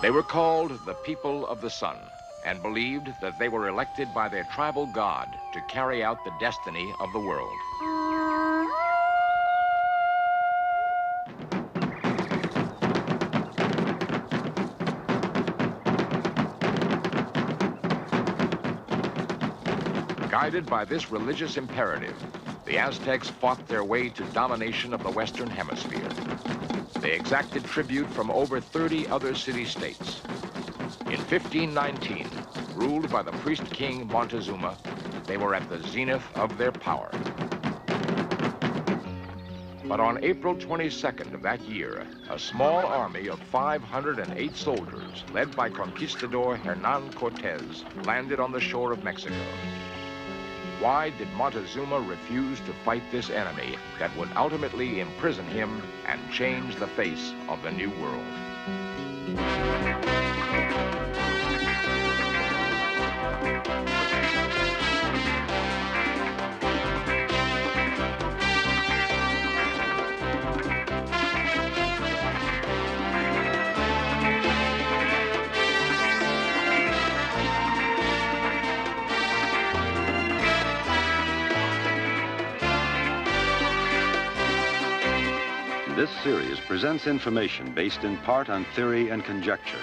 They were called the people of the sun and believed that they were elected by their tribal god to carry out the destiny of the world. Guided by this religious imperative, the Aztecs fought their way to domination of the Western Hemisphere. They exacted tribute from over 30 other city-states. In 1519, ruled by the priest-king Montezuma, they were at the zenith of their power. But on April 22nd of that year, a small army of 508 soldiers, led by Conquistador Hernan Cortes, landed on the shore of Mexico. Why did Montezuma refuse to fight this enemy that would ultimately imprison him and change the face of the New World? This series presents information based in part on theory and conjecture.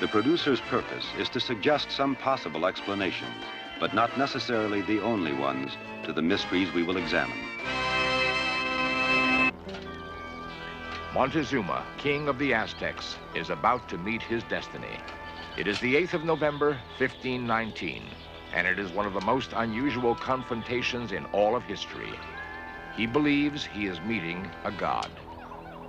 The producer's purpose is to suggest some possible explanations, but not necessarily the only ones, to the mysteries we will examine. Montezuma, king of the Aztecs, is about to meet his destiny. It is the 8th of November, 1519, and it is one of the most unusual confrontations in all of history. He believes he is meeting a god.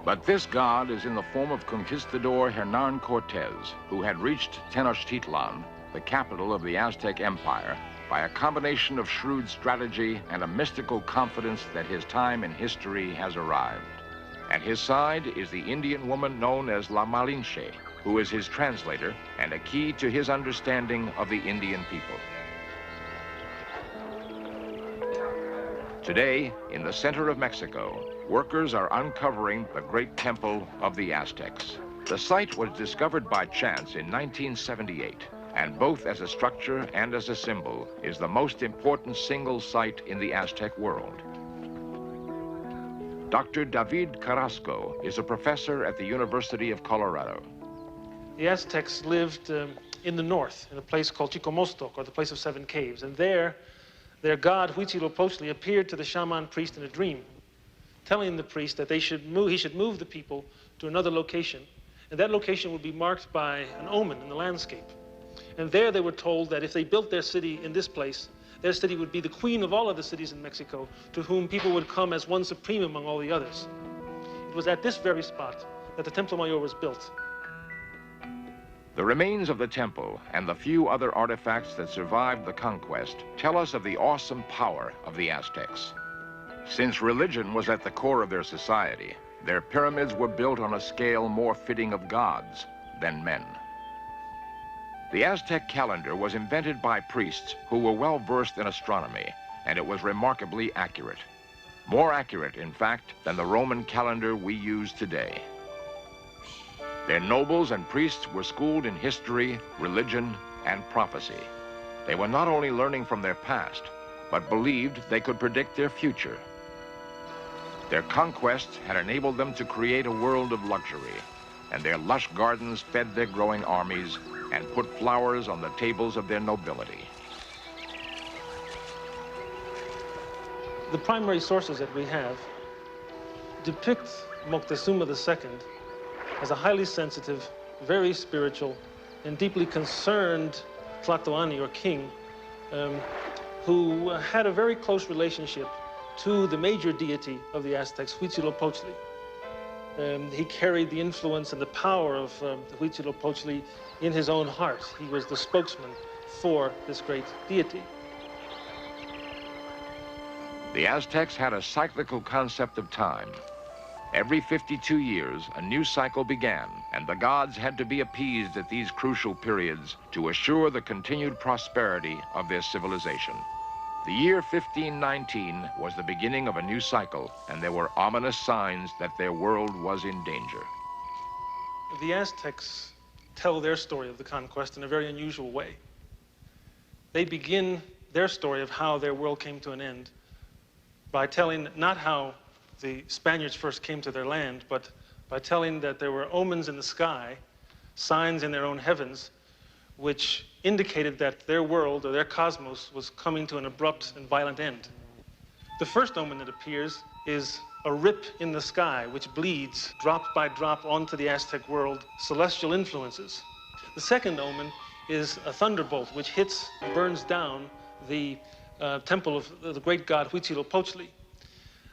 But this god is in the form of Conquistador Hernan Cortes, who had reached Tenochtitlan, the capital of the Aztec Empire, by a combination of shrewd strategy and a mystical confidence that his time in history has arrived. At his side is the Indian woman known as La Malinche, who is his translator and a key to his understanding of the Indian people. Today, in the center of Mexico, workers are uncovering the great temple of the Aztecs. The site was discovered by chance in 1978, and both as a structure and as a symbol is the most important single site in the Aztec world. Dr. David Carrasco is a professor at the University of Colorado. The Aztecs lived in the north, in a place called Chicomostoc, or the place of 7 caves, and there, their god Huitzilopochtli appeared to the shaman priest in a dream, telling the priest that he should move the people to another location, and that location would be marked by an omen in the landscape. And there they were told that if they built their city in this place, their city would be the queen of all of the cities in Mexico, to whom people would come as one supreme among all the others. It was at this very spot that the Templo Mayor was built. The remains of the temple and the few other artifacts that survived the conquest tell us of the awesome power of the Aztecs. Since religion was at the core of their society, their pyramids were built on a scale more fitting of gods than men. The Aztec calendar was invented by priests who were well versed in astronomy, and it was remarkably accurate. More accurate, in fact, than the Roman calendar we use today. Their nobles and priests were schooled in history, religion, and prophecy. They were not only learning from their past, but believed they could predict their future. Their conquests had enabled them to create a world of luxury, and their lush gardens fed their growing armies and put flowers on the tables of their nobility. The primary sources that we have depict Moctezuma II as a highly sensitive, very spiritual, and deeply concerned Tlatoani, or king, who had a very close relationship to the major deity of the Aztecs, Huitzilopochtli. He carried the influence and the power of Huitzilopochtli in his own heart. He was the spokesman for this great deity. The Aztecs had a cyclical concept of time. Every 52 years, a new cycle began, and the gods had to be appeased at these crucial periods to assure the continued prosperity of their civilization. The year 1519 was the beginning of a new cycle, and there were ominous signs that their world was in danger. The Aztecs tell their story of the conquest in a very unusual way. They begin their story of how their world came to an end by telling not how the Spaniards first came to their land, but by telling that there were omens in the sky, signs in their own heavens, which indicated that their world, or their cosmos, was coming to an abrupt and violent end. The first omen that appears is a rip in the sky, which bleeds drop by drop onto the Aztec world, celestial influences. The second omen is a thunderbolt, which hits, burns down the temple of the great god Huitzilopochtli.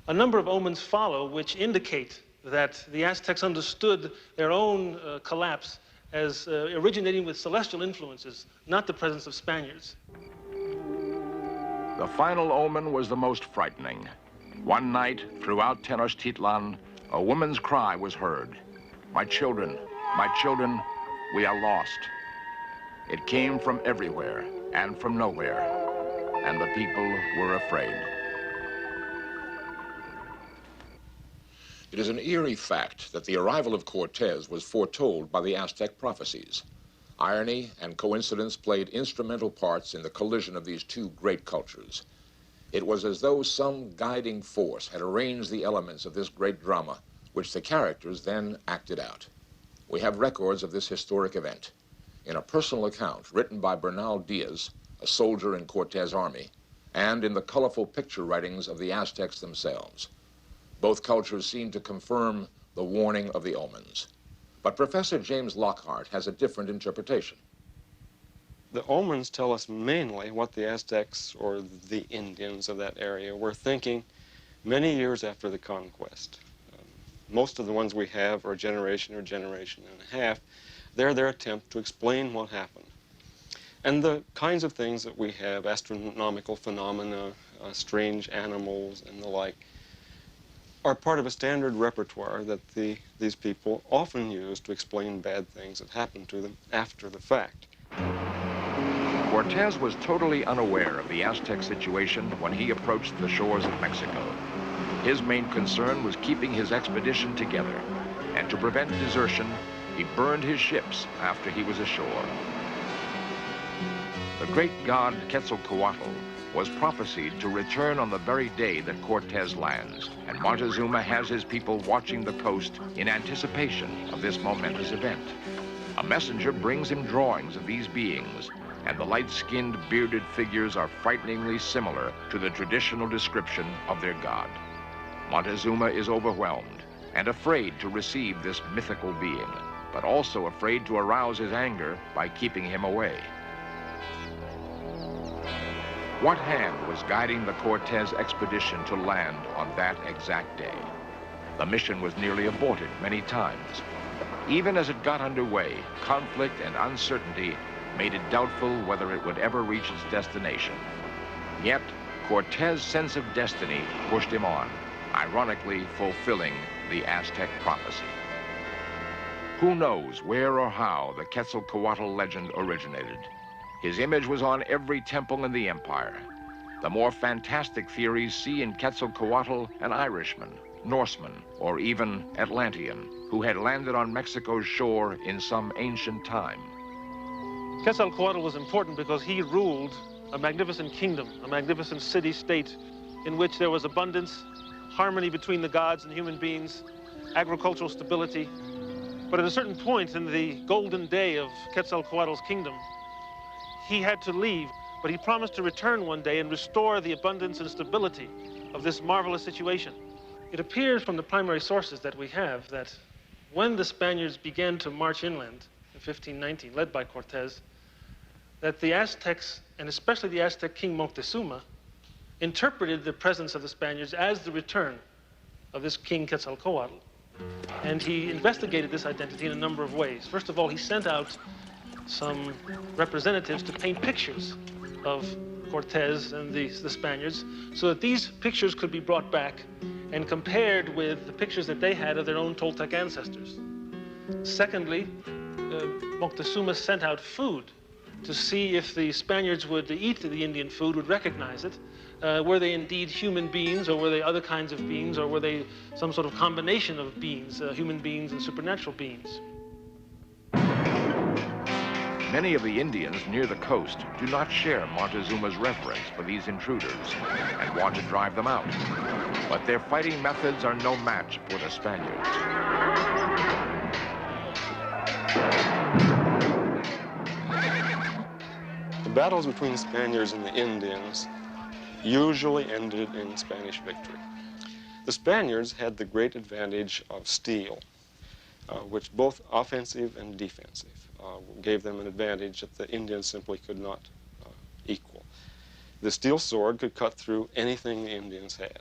A number of omens follow, which indicate that the Aztecs understood their own collapse as originating with celestial influences, not the presence of Spaniards. The final omen was the most frightening. One night, throughout Tenochtitlan, a woman's cry was heard. My children, we are lost." It came from everywhere and from nowhere, and the people were afraid. It is an eerie fact that the arrival of Cortes was foretold by the Aztec prophecies. Irony and coincidence played instrumental parts in the collision of these two great cultures. It was as though some guiding force had arranged the elements of this great drama, which the characters then acted out. We have records of this historic event in a personal account written by Bernal Diaz, a soldier in Cortes' army, and in the colorful picture writings of the Aztecs themselves. Both cultures seem to confirm the warning of the omens. But Professor James Lockhart has a different interpretation. The omens tell us mainly what the Aztecs, or the Indians of that area, were thinking many years after the conquest. Most of the ones we have are a generation or generation and a half. They're their attempt to explain what happened. And the kinds of things that we have, astronomical phenomena, strange animals, and the like, are part of a standard repertoire that these people often use to explain bad things that happen to them after the fact. Cortes was totally unaware of the Aztec situation when he approached the shores of Mexico. His main concern was keeping his expedition together, and to prevent desertion, he burned his ships after he was ashore. The great god Quetzalcoatl was prophesied to return on the very day that Cortes lands, and Montezuma has his people watching the coast in anticipation of this momentous event. A messenger brings him drawings of these beings, and the light-skinned, bearded figures are frighteningly similar to the traditional description of their god. Montezuma is overwhelmed and afraid to receive this mythical being, but also afraid to arouse his anger by keeping him away. What hand was guiding the Cortes expedition to land on that exact day? The mission was nearly aborted many times. Even as it got underway, conflict and uncertainty made it doubtful whether it would ever reach its destination. Yet, Cortes' sense of destiny pushed him on, ironically fulfilling the Aztec prophecy. Who knows where or how the Quetzalcoatl legend originated? His image was on every temple in the empire. The more fantastic theories see in Quetzalcoatl an Irishman, Norseman, or even Atlantean, who had landed on Mexico's shore in some ancient time. Quetzalcoatl was important because he ruled a magnificent kingdom, a magnificent city-state in which there was abundance, harmony between the gods and human beings, agricultural stability. But at a certain point in the golden day of Quetzalcoatl's kingdom, he had to leave, but he promised to return one day and restore the abundance and stability of this marvelous situation. It appears from the primary sources that we have that when the Spaniards began to march inland in 1519, led by Cortes, that the Aztecs, and especially the Aztec king Montezuma, interpreted the presence of the Spaniards as the return of this king Quetzalcoatl. And he investigated this identity in a number of ways. First of all, he sent out some representatives to paint pictures of Cortes and the Spaniards so that these pictures could be brought back and compared with the pictures that they had of their own Toltec ancestors. Secondly, Montezuma sent out food to see if the Spaniards would eat the Indian food, would recognize it. Were they indeed human beings, or were they other kinds of beings, or were they some sort of combination of beings, human beings and supernatural beings? Many of the Indians near the coast do not share Montezuma's reverence for these intruders and want to drive them out. But their fighting methods are no match for the Spaniards. The battles between the Spaniards and the Indians usually ended in Spanish victory. The Spaniards had the great advantage of steel, which both offensive and defensive gave them an advantage that the Indians simply could not equal. The steel sword could cut through anything the Indians had.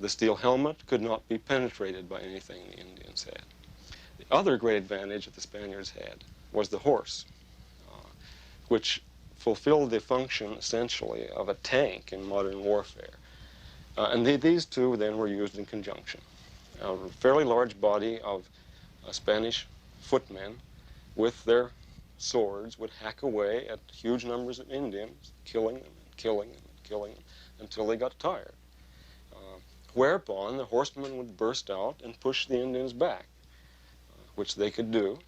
The steel helmet could not be penetrated by anything the Indians had. The other great advantage that the Spaniards had was the horse, which fulfilled the function, essentially, of a tank in modern warfare. And these two then were used in conjunction. A fairly large body of Spanish footmen with their swords would hack away at huge numbers of Indians, killing them and killing them and killing them until they got tired. Whereupon the horsemen would burst out and push the Indians back, which they could do.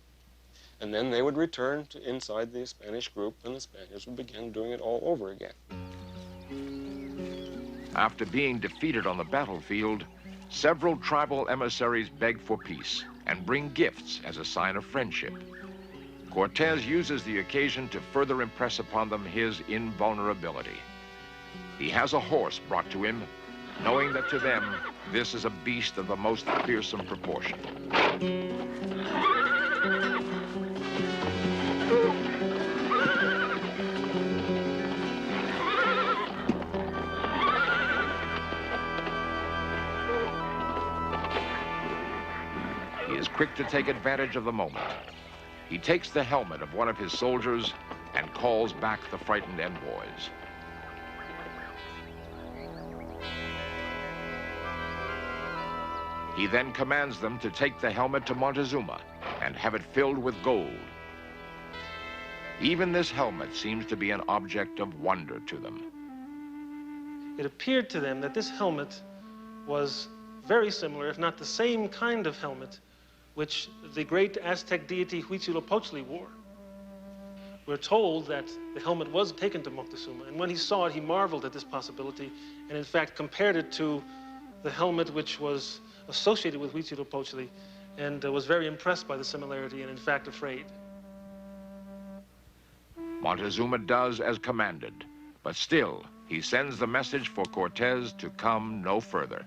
And then they would return to inside the Spanish group, and the Spaniards would begin doing it all over again. After being defeated on the battlefield, several tribal emissaries beg for peace and bring gifts as a sign of friendship. Cortes uses the occasion to further impress upon them his invulnerability. He has a horse brought to him, knowing that to them, this is a beast of the most fearsome proportion. He is quick to take advantage of the moment. He takes the helmet of one of his soldiers and calls back the frightened envoys. He then commands them to take the helmet to Montezuma and have it filled with gold. Even this helmet seems to be an object of wonder to them. It appeared to them that this helmet was very similar, if not the same kind of helmet, which the great Aztec deity Huitzilopochtli wore. We're told that the helmet was taken to Moctezuma, and when he saw it, he marveled at this possibility, and in fact compared it to the helmet which was associated with Huitzilopochtli, and was very impressed by the similarity, and in fact afraid. Montezuma does as commanded, but still, he sends the message for Cortes to come no further.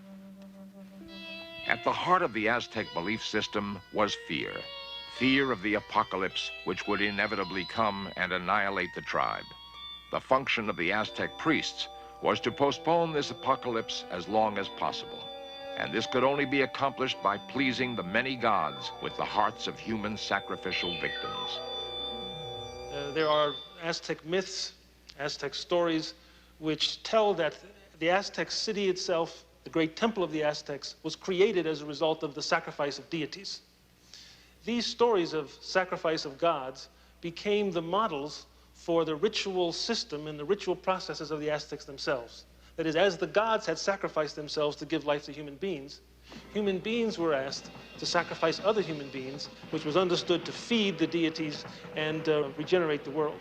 At the heart of the Aztec belief system was fear. Fear of the apocalypse, which would inevitably come and annihilate the tribe. The function of the Aztec priests was to postpone this apocalypse as long as possible. And this could only be accomplished by pleasing the many gods with the hearts of human sacrificial victims. There are Aztec myths, Aztec stories, which tell that the Aztec city itself, the great temple of the Aztecs, was created as a result of the sacrifice of deities. These stories of sacrifice of gods became the models for the ritual system and the ritual processes of the Aztecs themselves. That is, as the gods had sacrificed themselves to give life to human beings were asked to sacrifice other human beings, which was understood to feed the deities and regenerate the world.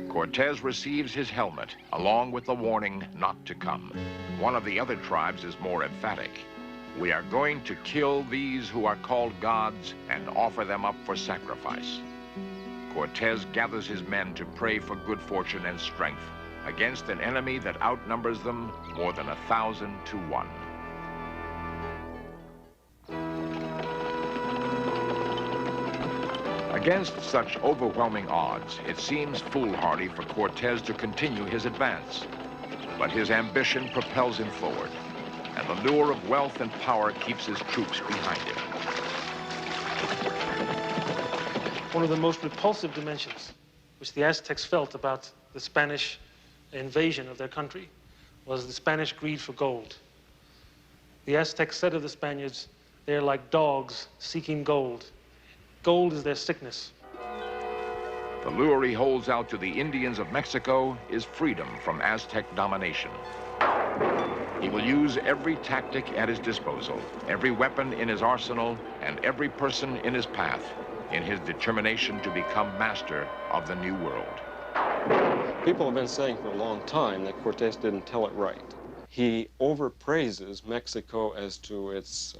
Cortes receives his helmet, along with the warning not to come. One of the other tribes is more emphatic. We are going to kill these who are called gods and offer them up for sacrifice. Cortes gathers his men to pray for good fortune and strength against an enemy that outnumbers them more than 1,000 to 1. Against such overwhelming odds, it seems foolhardy for Cortes to continue his advance. But his ambition propels him forward, and the lure of wealth and power keeps his troops behind him. One of the most repulsive dimensions which the Aztecs felt about the Spanish invasion of their country was the Spanish greed for gold. The Aztecs said of the Spaniards, they're like dogs seeking gold. Gold is their sickness. The lure he holds out to the Indians of Mexico is freedom from Aztec domination. He will use every tactic at his disposal, every weapon in his arsenal, and every person in his path in his determination to become master of the New World. People have been saying for a long time that Cortes didn't tell it right. He overpraises Mexico as to its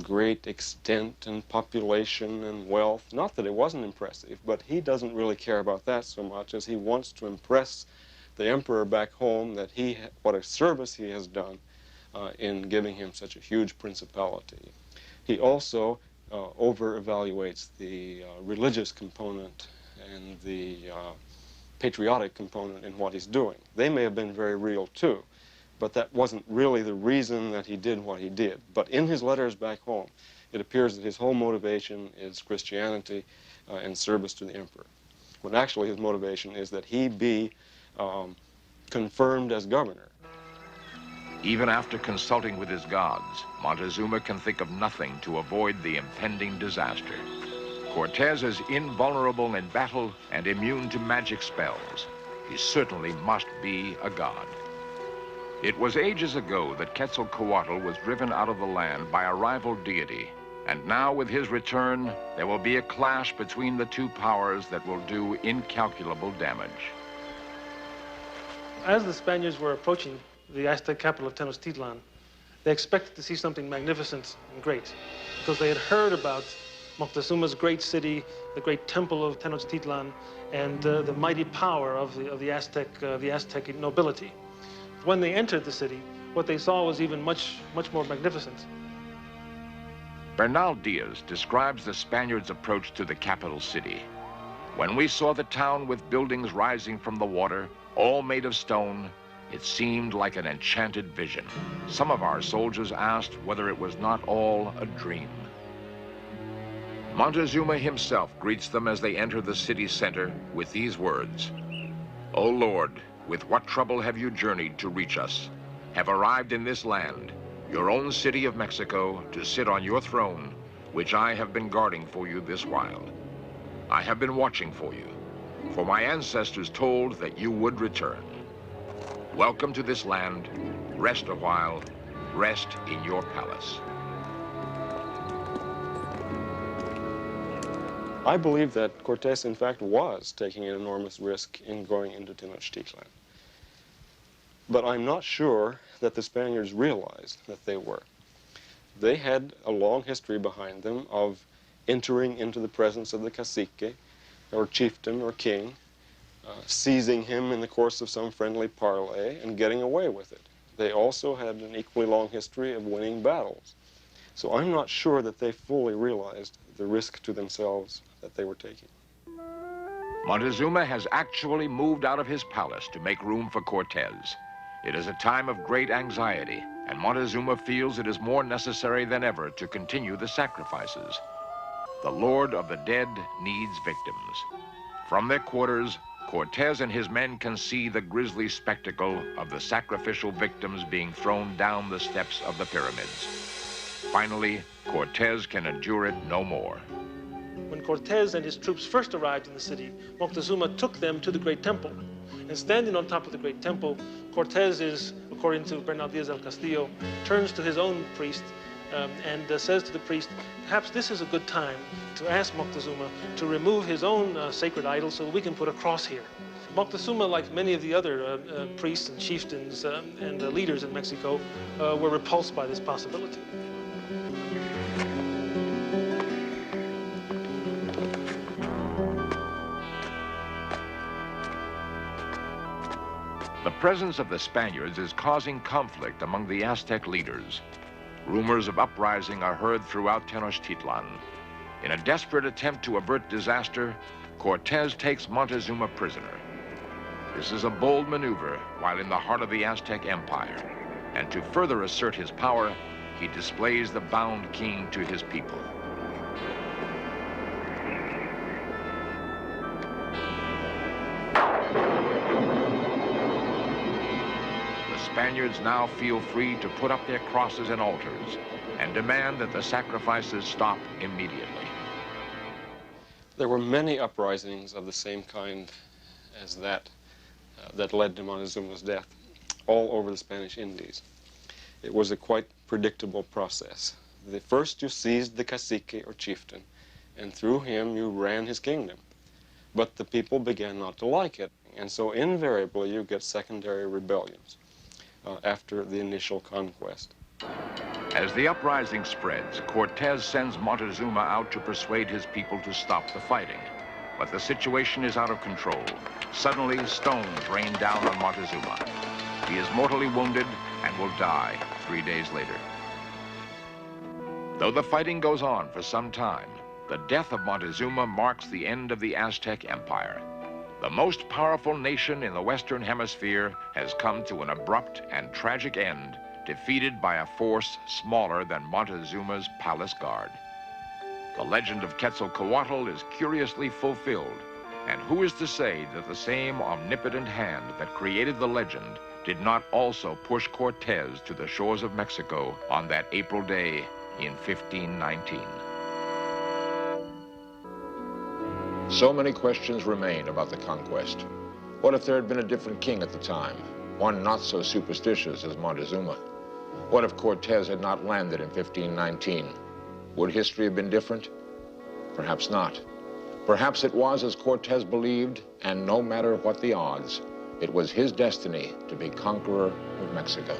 great extent and population and wealth. Not that it wasn't impressive, but he doesn't really care about that so much as he wants to impress the emperor back home that what a service he has done in giving him such a huge principality. He also over-evaluates the religious component and the patriotic component in what he's doing. They may have been very real too, but that wasn't really the reason that he did what he did. But in his letters back home, it appears that his whole motivation is Christianity and service to the emperor, when actually his motivation is that he be confirmed as governor. Even after consulting with his gods, Montezuma can think of nothing to avoid the impending disaster. Cortes is invulnerable in battle and immune to magic spells. He certainly must be a god. It was ages ago that Quetzalcoatl was driven out of the land by a rival deity, and now with his return, there will be a clash between the two powers that will do incalculable damage. As the Spaniards were approaching the Aztec capital of Tenochtitlan, they expected to see something magnificent and great, because they had heard about Moctezuma's great city, the great temple of Tenochtitlan, and the mighty power of the Aztec nobility. When they entered the city, what they saw was even much more magnificent. Bernal Diaz describes the Spaniards' approach to the capital city. When we saw the town with buildings rising from the water, all made of stone, it seemed like an enchanted vision. Some of our soldiers asked whether it was not all a dream. Montezuma himself greets them as they enter the city center with these words: "O Lord, with what trouble have you journeyed to reach us, have arrived in this land, your own city of Mexico, to sit on your throne, which I have been guarding for you this while. I have been watching for you, for my ancestors told that you would return. Welcome to this land, rest a while, rest in your palace." I believe that Cortes, in fact, was taking an enormous risk in going into Tenochtitlan. But I'm not sure that the Spaniards realized that they were. They had a long history behind them of entering into the presence of the cacique, or chieftain, or king, seizing him in the course of some friendly parley and getting away with it. They also had an equally long history of winning battles. So I'm not sure that they fully realized the risk to themselves that they were taking. Montezuma has actually moved out of his palace to make room for Cortes. It is a time of great anxiety, and Montezuma feels it is more necessary than ever to continue the sacrifices. The Lord of the Dead needs victims. From their quarters, Cortes and his men can see the grisly spectacle of the sacrificial victims being thrown down the steps of the pyramids. Finally, Cortes can endure it no more. When Cortes and his troops first arrived in the city, Moctezuma took them to the great temple. And standing on top of the great temple, Cortes is, according to Bernal Diaz del Castillo, turns to his own priest and says to the priest, perhaps this is a good time to ask Moctezuma to remove his own sacred idol so we can put a cross here. Moctezuma, like many of the other priests and chieftains and leaders in Mexico, were repulsed by this possibility. The presence of the Spaniards is causing conflict among the Aztec leaders. Rumors of uprising are heard throughout Tenochtitlan. In a desperate attempt to avert disaster, Cortes takes Montezuma prisoner. This is a bold maneuver while in the heart of the Aztec Empire. And to further assert his power, he displays the bound king to his people. Spaniards now feel free to put up their crosses and altars and demand that the sacrifices stop immediately. There were many uprisings of the same kind as that that led to Montezuma's death all over the Spanish Indies. It was a quite predictable process. First you seized the cacique or chieftain, and through him you ran his kingdom. But the people began not to like it, and so invariably you get secondary rebellions after the initial conquest. As the uprising spreads, Cortes sends Montezuma out to persuade his people to stop the fighting. But the situation is out of control. Suddenly, stones rain down on Montezuma. He is mortally wounded and will die 3 days later. Though the fighting goes on for some time, the death of Montezuma marks the end of the Aztec Empire. The most powerful nation in the Western Hemisphere has come to an abrupt and tragic end, defeated by a force smaller than Montezuma's palace guard. The legend of Quetzalcoatl is curiously fulfilled, and who is to say that the same omnipotent hand that created the legend did not also push Cortes to the shores of Mexico on that April day in 1519? So many questions remain about the conquest. What if there had been a different king at the time, one not so superstitious as Montezuma? What if Cortes had not landed in 1519? Would history have been different? Perhaps not. Perhaps it was as Cortes believed, and no matter what the odds, it was his destiny to be conqueror of Mexico.